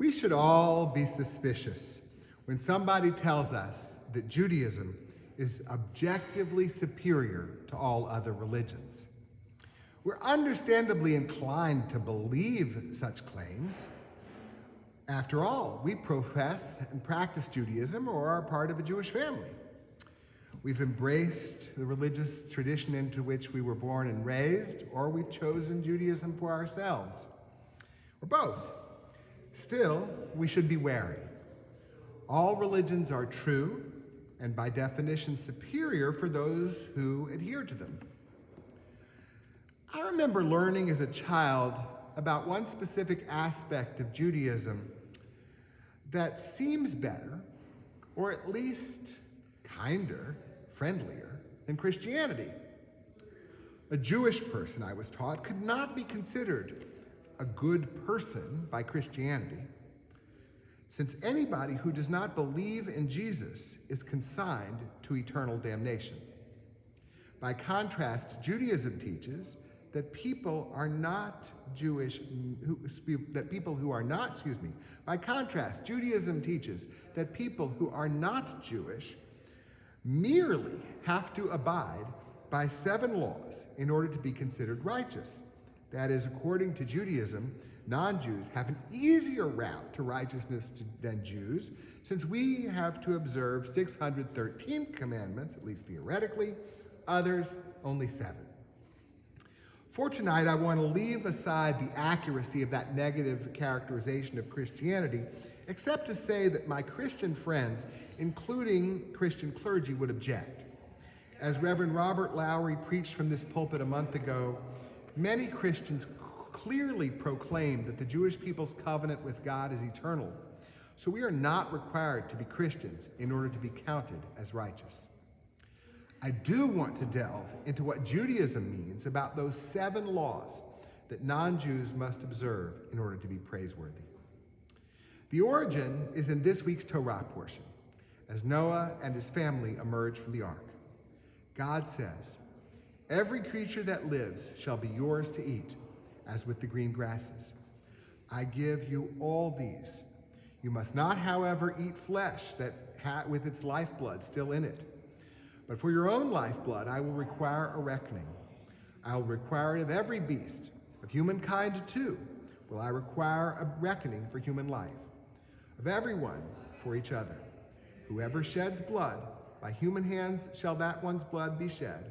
We should all be suspicious when somebody tells us that Judaism is objectively superior to all other religions. We're understandably inclined to believe such claims. After all, we profess and practice Judaism or are part of a Jewish family. We've embraced the religious tradition into which we were born and raised, or we've chosen Judaism for ourselves, or both. Still, we should be wary. All religions are true, and by definition superior for those who adhere to them. I remember learning as a child about one specific aspect of Judaism that seems better, or at least kinder, friendlier than Christianity. A Jewish person, I was taught, could not be considered a good person by Christianity, since anybody who does not believe in Jesus is consigned to eternal damnation. By contrast, Judaism teaches that people who are not Jewish merely have to abide by 7 laws in order to be considered righteous. That is, according to Judaism, non-Jews have an easier route to righteousness than Jews, since we have to observe 613 commandments, at least theoretically, others only 7. For tonight, I want to leave aside the accuracy of that negative characterization of Christianity, except to say that my Christian friends, including Christian clergy, would object. As Reverend Robert Lowry preached from this pulpit a month ago, many Christians clearly proclaim that the Jewish people's covenant with God is eternal, so we are not required to be Christians in order to be counted as righteous. I do want to delve into what Judaism means about those 7 laws that non-Jews must observe in order to be praiseworthy. The origin is in this week's Torah portion, as Noah and his family emerge from the ark. God says, "Every creature that lives shall be yours to eat, as with the green grasses. I give you all these. You must not, however, eat flesh with its lifeblood still in it. But for your own lifeblood, I will require a reckoning. I will require it of every beast. Of humankind, too, will I require a reckoning for human life. Of everyone for each other. Whoever sheds blood, by human hands shall that one's blood be shed.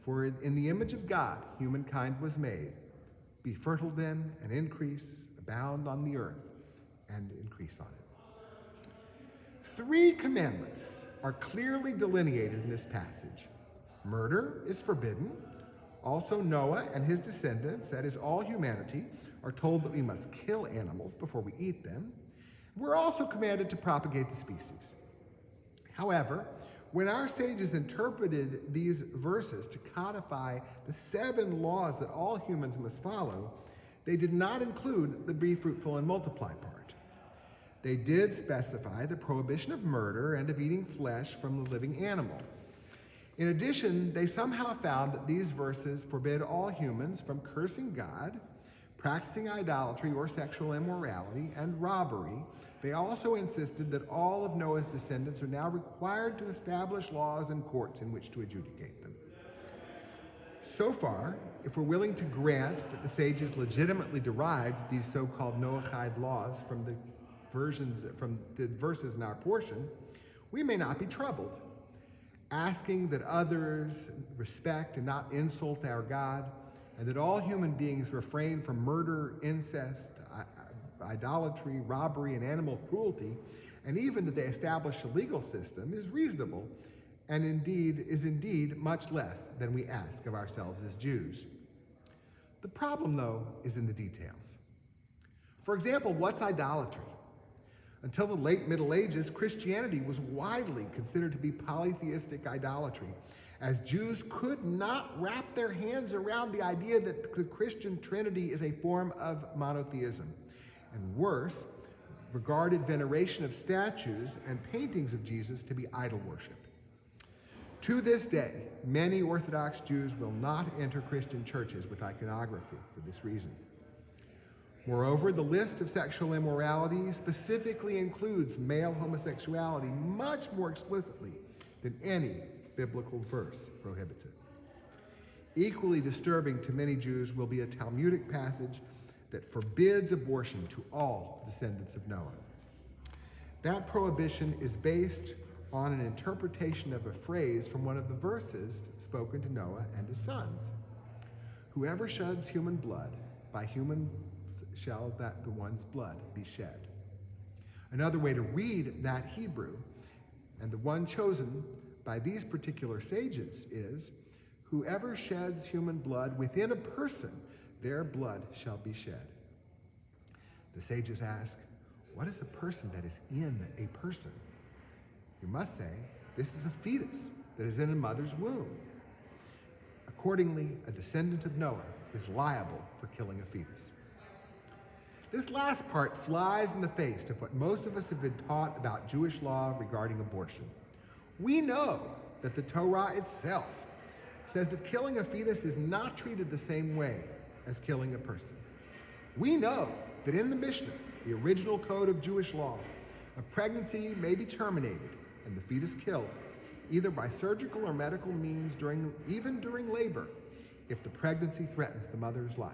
For in the image of God, humankind was made. Be fertile then, and increase, abound on the earth, and increase on it." 3 commandments are clearly delineated in this passage. Murder is forbidden. Also, Noah and his descendants, that is all humanity, are told that we must kill animals before we eat them. We're also commanded to propagate the species. However, when our sages interpreted these verses to codify the 7 laws that all humans must follow, they did not include the be fruitful and multiply part. They did specify the prohibition of murder and of eating flesh from the living animal. In addition, they somehow found that these verses forbid all humans from cursing God, practicing idolatry or sexual immorality, and robbery. They also insisted that all of Noah's descendants are now required to establish laws and courts in which to adjudicate them. So far, if we're willing to grant that the sages legitimately derived these so-called Noahide laws from the verses in our portion, we may not be troubled. Asking that others respect and not insult our God, and that all human beings refrain from murder, incest, idolatry, robbery, and animal cruelty, and even that they establish a legal system, is reasonable, and is indeed much less than we ask of ourselves as Jews. The problem, though, is in the details. For example, what's idolatry? Until the late Middle Ages, Christianity was widely considered to be polytheistic idolatry, as Jews could not wrap their hands around the idea that the Christian Trinity is a form of monotheism, and worse, regarded veneration of statues and paintings of Jesus to be idol worship. To this day, many Orthodox Jews will not enter Christian churches with iconography for this reason. Moreover, the list of sexual immorality specifically includes male homosexuality much more explicitly than any biblical verse prohibits it. Equally disturbing to many Jews will be a Talmudic passage that forbids abortion to all descendants of Noah. That prohibition is based on an interpretation of a phrase from one of the verses spoken to Noah and his sons. Whoever sheds human blood, by human shall that the one's blood be shed. Another way to read that Hebrew, and the one chosen by these particular sages, is whoever sheds human blood within a person, their blood shall be shed. The sages ask, what is a person that is in a person? You must say, this is a fetus that is in a mother's womb. Accordingly, a descendant of Noah is liable for killing a fetus. This last part flies in the face of what most of us have been taught about Jewish law regarding abortion. We know that the Torah itself says that killing a fetus is not treated the same way as killing a person. We know that in the Mishnah, the original code of Jewish law, a pregnancy may be terminated and the fetus killed, either by surgical or medical means even during labor, if the pregnancy threatens the mother's life.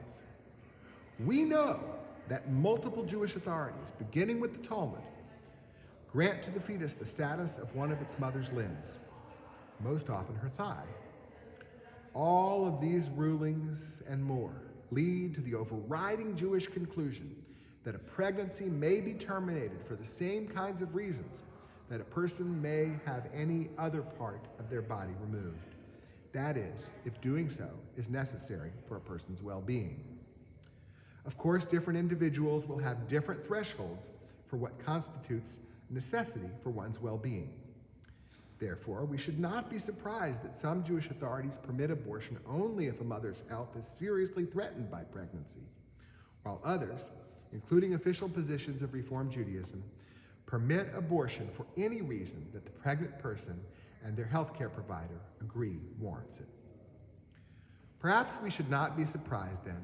We know that multiple Jewish authorities, beginning with the Talmud, grant to the fetus the status of one of its mother's limbs, most often her thigh. All of these rulings and more lead to the overriding Jewish conclusion that a pregnancy may be terminated for the same kinds of reasons that a person may have any other part of their body removed. That is, if doing so is necessary for a person's well-being. Of course, different individuals will have different thresholds for what constitutes necessity for one's well-being. Therefore, we should not be surprised that some Jewish authorities permit abortion only if a mother's health is seriously threatened by pregnancy, while others, including official positions of Reform Judaism, permit abortion for any reason that the pregnant person and their healthcare provider agree warrants it. Perhaps we should not be surprised then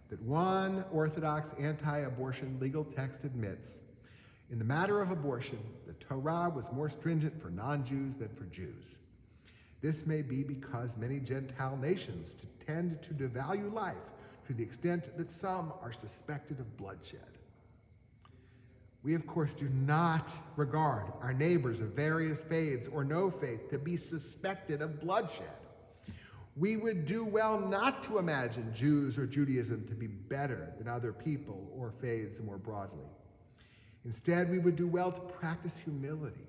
that one Orthodox anti-abortion legal text admits, in the matter of abortion, the Torah was more stringent for non-Jews than for Jews. This may be because many Gentile nations tend to devalue life to the extent that some are suspected of bloodshed. We, of course, do not regard our neighbors of various faiths or no faith to be suspected of bloodshed. We would do well not to imagine Jews or Judaism to be better than other people or faiths more broadly. Instead, we would do well to practice humility,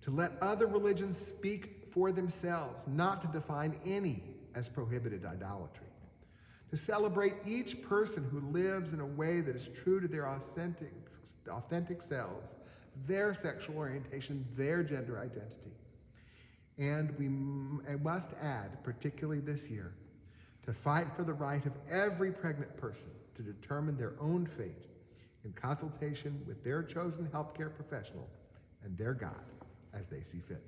to let other religions speak for themselves, not to define any as prohibited idolatry, to celebrate each person who lives in a way that is true to their authentic selves, their sexual orientation, their gender identity. And we must add, particularly this year, to fight for the right of every pregnant person to determine their own fate in consultation with their chosen healthcare professional and their God as they see fit.